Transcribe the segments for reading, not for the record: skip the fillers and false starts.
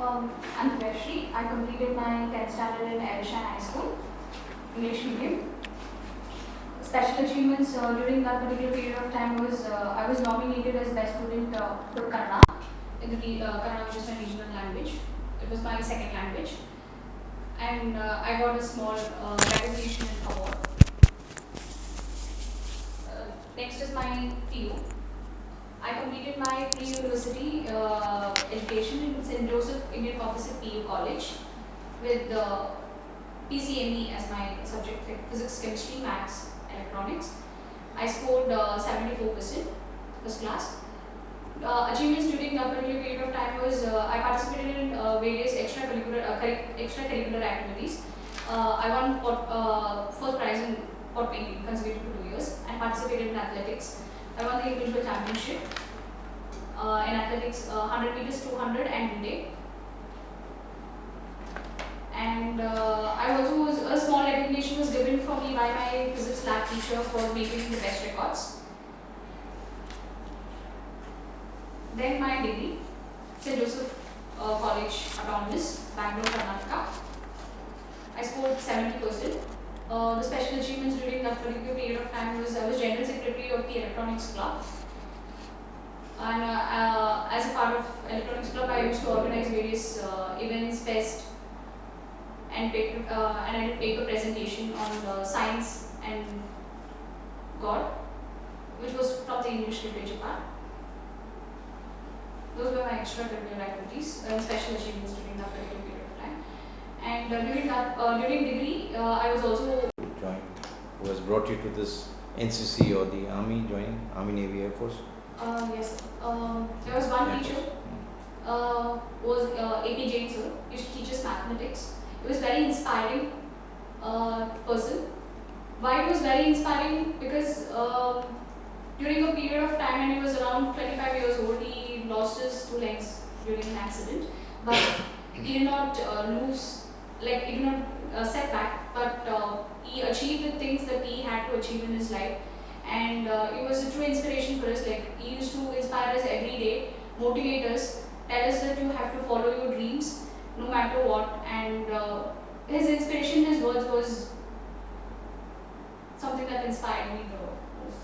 I'm Divashri. I completed my 10th standard in Arishan High School, English medium. Special achievements during that particular period of time was I was nominated as best student for Kannada in the Kannada, which is my regional language. It was my second language, and I got a small recognition and award. Next is my PU. I completed my pre-university education in St. Joseph Indian Composite PU College with PCME as my subject, like physics, chemistry, maths, electronics. I scored 74%, first class. Achievements during that particular period of time was I participated in various extracurricular activities. I won first prize in pot painting consecutive for 2 years and participated in athletics. I won the individual championship in athletics, 100 meters, 200 and relay. And I also was, a small recognition was given for me by my physics lab teacher for making the best records. Then my degree, St. Joseph College, Autonomous, Bangalore, Karnataka. I scored 70%. The special achievements during that particular period of time was I was General Secretary of the Electronics Club. And as a part of Electronics Club, I used to organize various events, fest, and I did paper presentation on science and God, which was from the English literature part. Those were my extracurricular activities and special achievements during that particular period of time. And during degree, I was also who has brought you to this NCC or the Army, joining Army, Navy, Air Force? Yes. There was one teacher, was AP Jain sir, used to teach us mathematics. He was very inspiring person. Why it was very inspiring? Because during a period of time when he was around 25 years old, he lost his two legs during an accident. But he did not he did not set back, but he achieved the things that he had to achieve in his life. And it was a true inspiration for us. Like, he used to inspire us every day, motivate us, tell us that you have to follow your dreams no matter what. And his inspiration, his words was something that inspired me the most.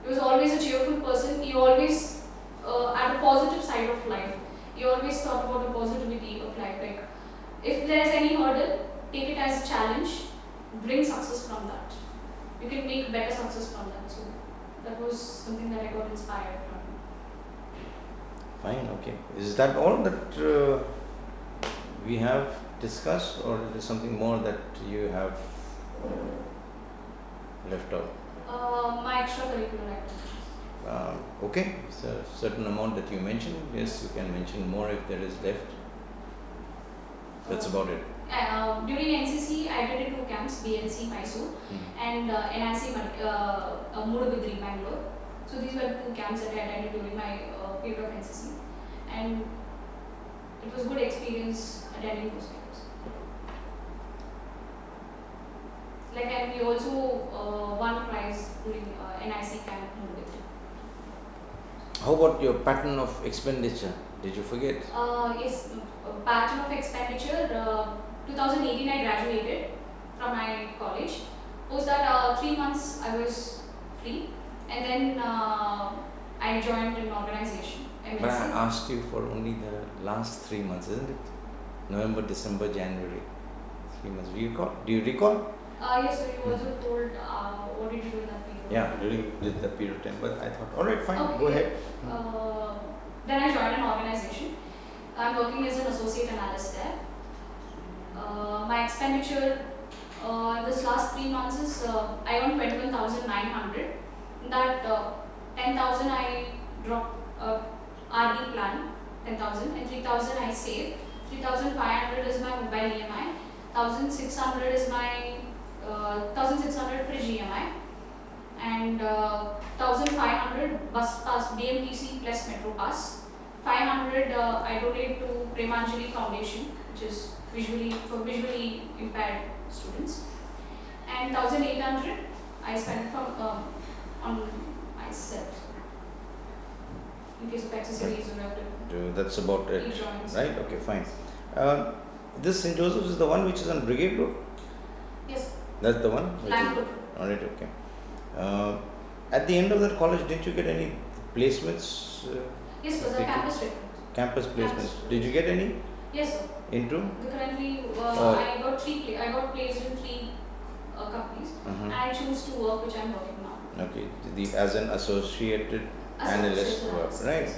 He was always a cheerful person. He always at a positive side of life. He always thought about the positivity of life. Like, if there is any hurdle, take it as a challenge, bring success from that. You can make better success from that. So that was something that I got inspired from. Fine, okay. Is that all that we have discussed, or is there something more that you have left out? My extracurricular activities. Okay, so a certain amount that you mentioned, yes, you can mention more if there is left. That's about it. During NCC, I did 2 camps, BNC Mysore and NIC Mudabidri, Bangalore. So these were 2 camps that I attended during my period of NCC, and it was good experience attending those camps. Like, and we also won prize during NIC camp Mudabidri. How about your pattern of expenditure? Did you forget? Yes, pattern of expenditure. 2018 I graduated from my college. Post that 3 months I was free, and then I joined an organization, MSc. But I asked you for only the last 3 months, isn't it? November, December, January. 3 months. Do you recall? Yes, sir. You also told what did you do in that period? Yeah, during that period of time. But I thought, all right, fine, Okay. go ahead. Then I joined an organization. I'm working as an associate analyst there. My expenditure this last 3 months is I earned 21,900. That 10,000 I dropped RD plan, 10,000, and 3,000 I saved. 3,500 is my mobile EMI. 1,600 is my 1,600 fridge EMI, and 1,500 bus pass, BMTC plus metro pass. 500 I donate to Premanjali Foundation, which is visually impaired students, and 1,800 I spent from on myself. In case of accessories, you have to That's about it, keep joints. right? Okay, fine. This St. Joseph's is the one which is on Brigade Road? Yes, That's the one? Which is, Langford. alright, okay. At the end of that college, didn't you get any placements? Yes, because Okay. I campus recruit. Campus placements. Did you get any Yes, sir. into? Currently, Oh. I got placed in 3 companies. And I choose to work which I'm working now. Okay, as an associated analyst work, right?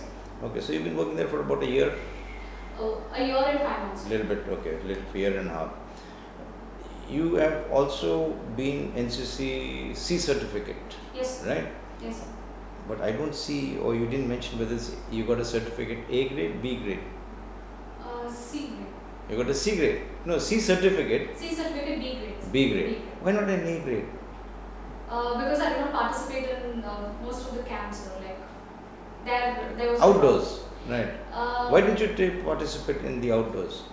Okay, so you've been working there for about a year, A year and 5 months. little bit, okay, little year and a half. You have also been NCC C certificate, Yes, right? yes, sir. But I don't see, or you didn't mention whether you got a certificate A grade, B grade. C grade. You got a C grade. No, C certificate, C certificate, B grade. B grade. Why not an A grade? Because I did not participate in most of the camps. Like there was Outdoors, right? Why Why didn't you participate in the outdoors?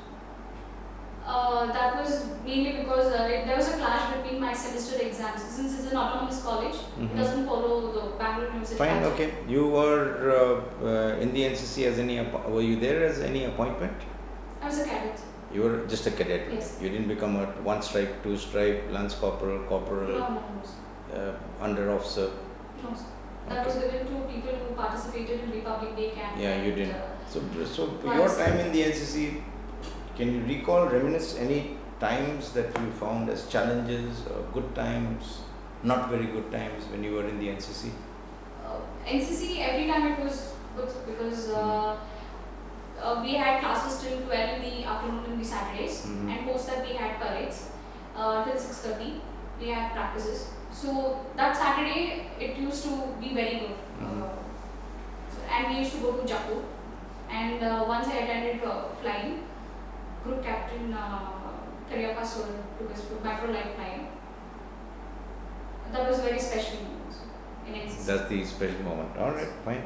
That was mainly because there was a clash between my semester exams. Since it's an autonomous college, it doesn't follow the Bangalore University. Fine, pattern. okay. You were in the NCC as were you there as any appointment? I was a cadet. You were just a cadet. Yes. You didn't become a 1 stripe, 2 stripe, lance corporal, No, corporal, no, sir. under officer. No, sir. That was given to people who participated in Republic Day camp. Yeah, you and, didn't. So Why, your sir? time in the NCC, can you recall, reminisce any times that you found as challenges, or good times, not very good times when you were in the NCC? NCC, every time it was good because we had classes till 12 in the afternoon in the Saturdays, Mhm. and post that we had parades till 6:30. We had practices. So that Saturday it used to be very good. Mhm. And we used to go to Jaipur. And once I attended flying, group captain Karyappa sir took us to microlight flying. That was very special in NCC. That's the special moment. All right, fine.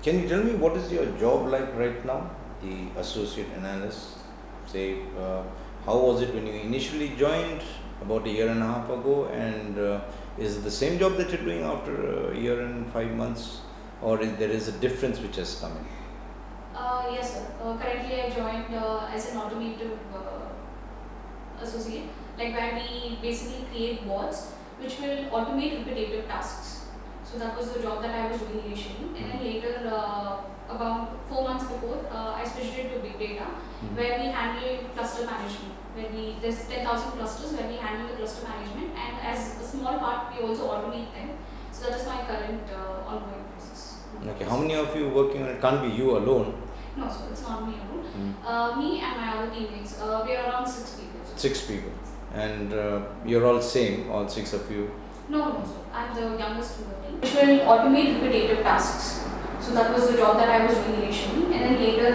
Can you tell me what is your job like right now, the associate analyst? Say, how was it when you initially joined about a year and a half ago, and is it the same job that you're doing after a year and 5 months, or there is a difference which has come in? Yes, sir. Currently, I joined as an automotive associate, like where we basically create bots which will automate repetitive tasks. So that was the job that I was doing initially, and then later, about 4 months before, I switched it to big data, where we handle cluster management. There's 10,000 clusters where we handle the cluster management, and as a small part, we also automate them. So that is my current ongoing process. Okay, how many of you working on it? Can't be you alone. No, so it's not me alone. Me and my other teammates, we are around 6 people. 6 people, and you're all same, all 6 of you. No, sir. I'm the youngest in the team. Which will automate repetitive tasks. So that was the job that I was doing initially, and then later,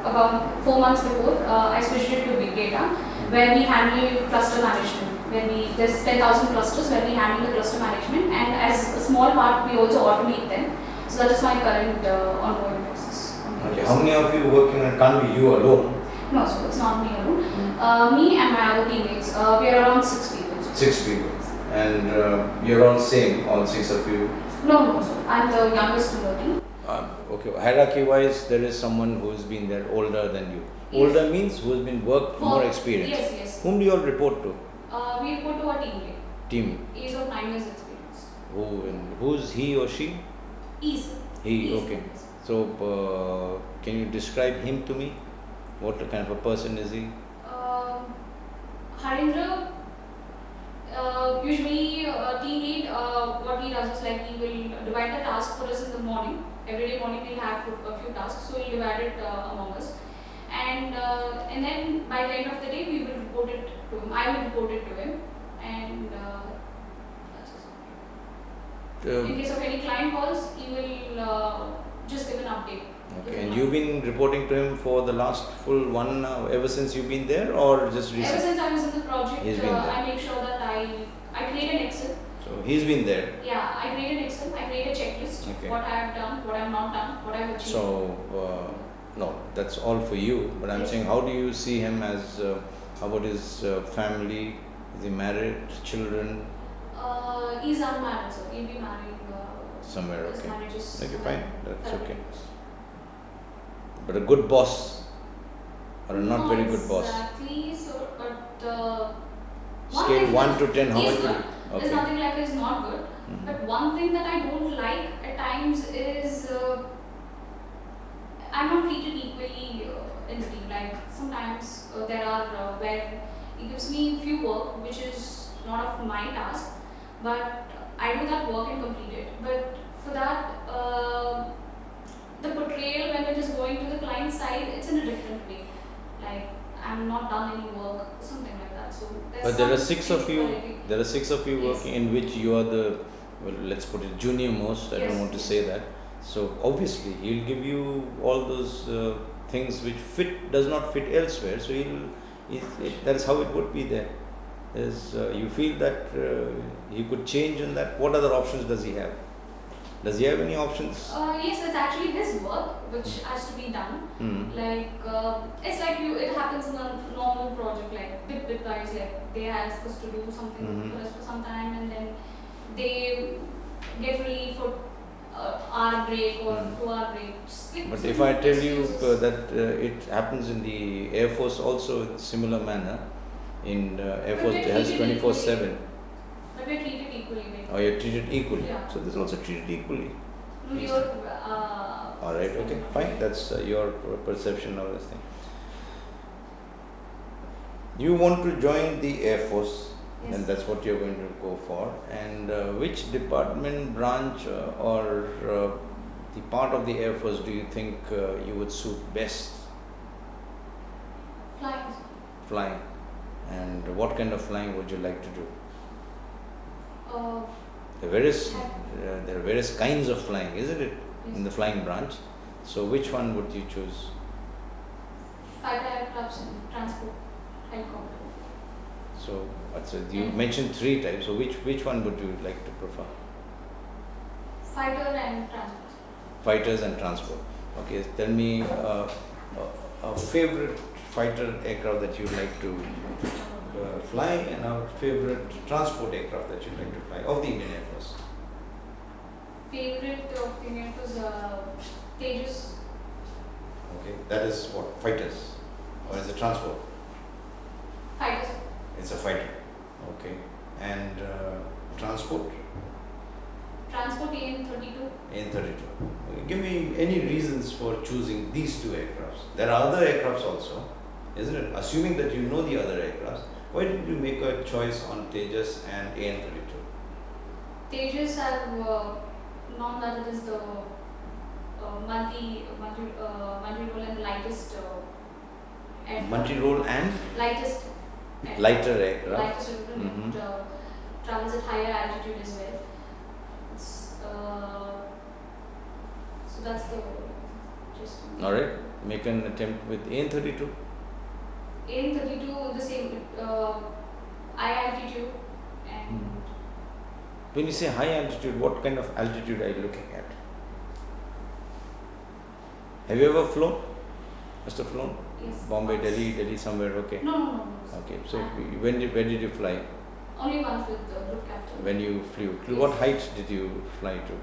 about 4 months before, I switched it to big data, where we handle cluster management. There's 10,000 clusters where we handle the cluster management, and as a small part, we also automate them. So that is my current ongoing process. Okay, how many of you working on it? Can't be you alone. No, so it's not me alone. Me and my other teammates, we are around 6 people. 6 people, and you're all same, all 6 of you. No, sir. I'm the youngest in the team. Okay, hierarchy wise, there is someone who has been there older than you. Yes. Older means who has been worked, more experience. Yes. Whom do you all report to? We report to our team lead. Team. He is of 9 years experience. Who's he or she? Ease. He, okay. So, can you describe him to me? What kind of a person is he? Harindra, usually team lead, what he does is like he will divide the task for us in the morning. Every day morning we'll have a few tasks, so he'll divide it among us. And then by the end of the day we will report it to him. I will report it to him. And that's it. In case of any client calls, he will just give an update. Okay, and you've been reporting to him for the last full 1 hour, ever since you've been there, or just Ever recently? since I was in the project, He's been there. I make sure that I create an Excel. So he's been there. Yeah, I create an Excel. I create a checklist. Okay. What I have done, what I have not done, what I have achieved. So, no, that's all for you. But I'm Yes. saying, how do you see him as? How about his family? Is he married? Children? He's unmarried, so he'll be marrying. Somewhere, His okay. marriage is Okay, fine. That's okay. February. But a good boss or a not very good boss? Exactly. So, but one Scale thing 1 that to 10, how he's much good. would you? There's Okay. nothing like he's not good. Mhm. But one thing that I don't like at times is I'm not treated equally in the team. Like sometimes there are where he gives me few work which is not of my task, but I do that work and complete it. But for that, the portrayal when it is going to the client side, it's in a different way. Like I'm not done any work, something like that. So there's But there are some 6 of you. inequality. There are 6 of you Yes. working, in which you are the, well, let's put it, junior most. I don't Yes, want to yes. say that. So obviously he'll give you all those things which does not fit elsewhere. So that's how it would be there. You feel that he could change in that. What other options does he have? Does he have any options? Yes, it's actually his work which has to be done. Like it's like it happens in a normal project, like bit wise, like they ask us to do something Mhm. for us for some time, and then they get relief for hour break or Mhm. 2 hour break. Just like But some if I tell you excuses. that it happens in the Air Force also in similar manner, in Air But Force we're it has treated 24/7, But we're treated equally. Like, or you're treated equally. Yeah. So this is also treated equally. no, Yes. you're. All right, okay, fine. That's your perception of this thing. You want to join the Air Force, Yes. and that's what you're going to go for. And which department, branch, or the part of the Air Force do you think you would suit best? Flying. Flying. And what kind of flying would you like to do? Uh, There are various kinds of flying, isn't it, in the yes. flying branch? So which one would you choose? Fighter aircrafts and transport, helicopter. So you mentioned 3 types. So which one would you like to prefer? Fighter and transport. Fighters and transport. Okay, tell me a favorite fighter aircraft that you'd like to fly, and a favorite transport aircraft that you'd like to fly of the Indian Air Force. Favorite of the name was Tejas. Okay, that is what, fighters, or is it transport? Fighters. It's a fighter. Okay, and transport Transport AN-32. AN-32. Give me any reasons for choosing these 2 aircrafts. There are other aircrafts also, isn't it? Assuming that you know the other aircrafts, why did you make a choice on Tejas and AN-32? Tejas have known that it is the multi-role and lightest aircraft. Multi-role and Lightest. aircraft. lighter aircraft. Lightest aircraft. Mhm. It travels at higher altitude as well. It's, so that's the just. All right, make an attempt with AN-32. AN-32 the same high altitude and When you say high altitude, what kind of altitude are you looking at? Have you ever flown? Must have flown? yes. Bombay, Delhi, somewhere. Okay. No. Okay. So where did you fly? Only once with the group captain. When you flew? To Yes. what height did you fly to?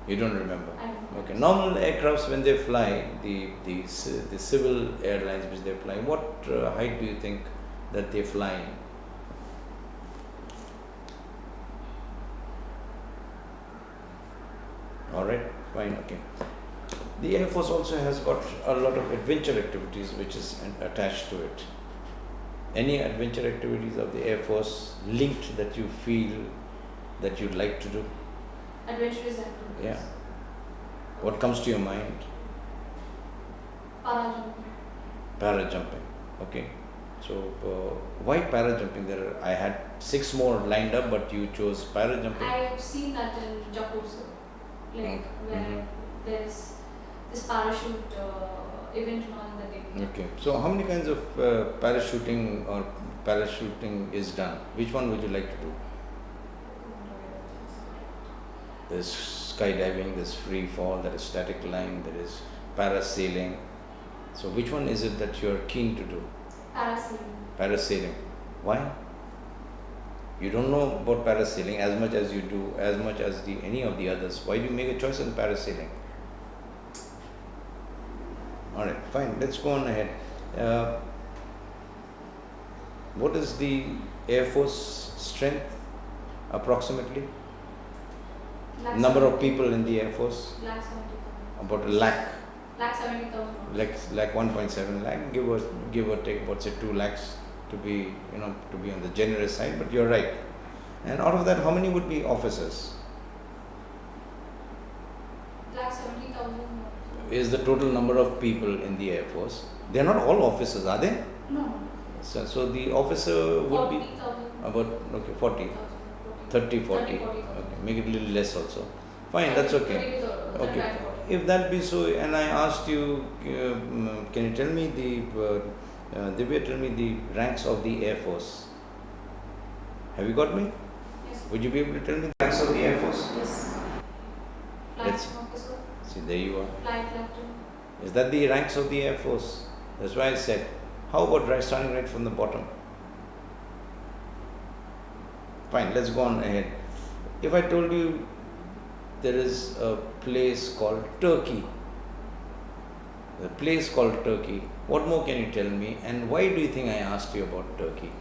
You don't remember? I don't know. Okay. Normal aircrafts, when they fly, the civil airlines which they fly, what height do you think that they fly in? All right, fine, okay. The Air Force also has got a lot of adventure activities which is attached to it. Any adventure activities of the Air Force linked that you feel that you'd like to do? Adventurous activities. Yeah. What comes to your mind? Parajumping. Para jumping. Okay. So why para jumping? I had 6 more lined up, but you chose para jumping. I've seen that in Jaipur, sir. Like where Mhm. there's this parachute event and all that they do. Okay. So how many kinds of parachuting is done? Which one would you like to do? There's skydiving, there's free fall, there is static line, there is parasailing. So which one is it that you're keen to do? Parasailing. Parasailing. Why? You don't know about parasailing as much as you do, as much as any of the others. Why do you make a choice on parasailing? All right, fine. Let's go on ahead. What is the Air Force strength approximately? Lakh Number of 70,000. people in the Air Force? Lakh 70,000. About a lakh. Lakh 70,000. Like 1.7 lakh, give or take about say 2 lakhs to be to be on the generous side, but you're right. And out of that, how many would be officers? Lakh 70,000. Is the total number of people in the Air Force? They're not all officers, are they? No. So the officer would be 40,000. about 40, 30, 40. 30, 40,000. Okay, make it a little less also. Fine, that's okay. 30, Okay. 40. If that be so, and I asked you, can you tell me Divya, tell me the ranks of the Air Force? Have you got me? Yes. Would you be able to tell me the ranks of the Air Force? Yes. Let's- Flight officer. See, there you are. Flight captain. Is that the ranks of the Air Force? That's why I said, how about starting right from the bottom? Fine, let's go on ahead. If I told you there is a place called Turkey, what more can you tell me, and why do you think I asked you about Turkey?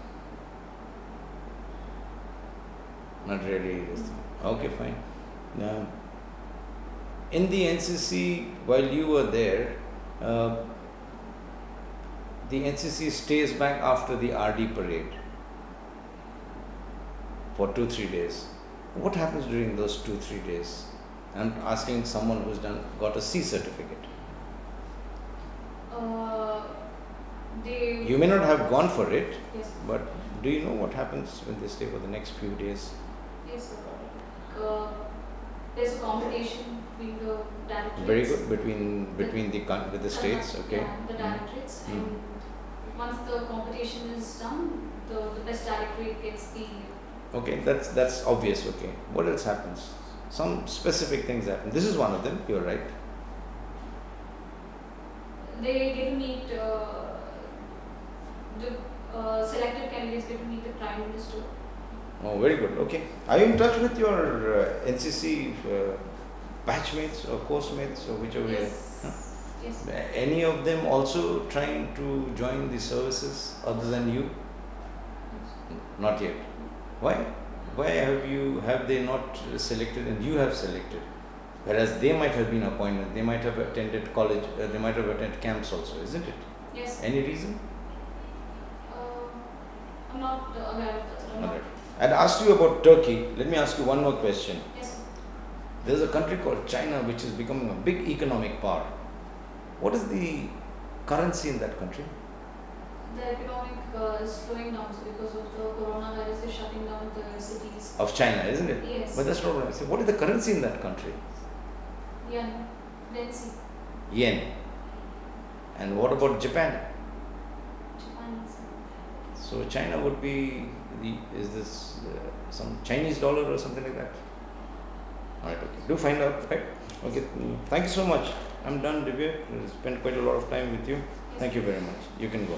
Not really. Okay, fine. Now, in the NCC, while you were there, the NCC stays back after the RD parade for 2-3 days. What happens during those 2-3 days? I'm asking someone who's got a C certificate. They. You may not have gone for it, Yes. but do you know what happens when they stay for the next few days? Yes. There's a competition between the directorates. Very good, between with the states, okay. Yeah, the directorates, Mm. and once the competition is done, the best directorate gets the. Okay, that's obvious. Okay, what else happens? Some specific things happen. This is one of them. You're right. They get to meet the selected candidates get to meet the Prime Minister. Oh, very good. Okay, are you in touch with your NCC batchmates or course-mates or whichever? Yes. Huh? Yes. Any of them also trying to join the services other than you? Not yet. Why? Why have they not selected and you have selected? Whereas they might have been appointed, they might have attended college, they might have attended camps also, isn't it? Yes. Any reason? I'm not aware of that. I'm not. Alright. I'd asked you about Turkey. Let me ask you one more question. Yes. There's a country called China which is becoming a big economic power. What is the currency in that country? The economic is slowing down because of the coronavirus is shutting down the cities. Of China, isn't it? Yes. But that's not what I said. What is the currency in that country? Yen. Let's see. Yen. And what about Japan? Japan is. So China would be is this some Chinese dollar or something like that? Alright, okay. Do find out, right? Okay. Thank you so much. I'm done, Divya. I spent quite a lot of time with you. Thank you very much. You can go.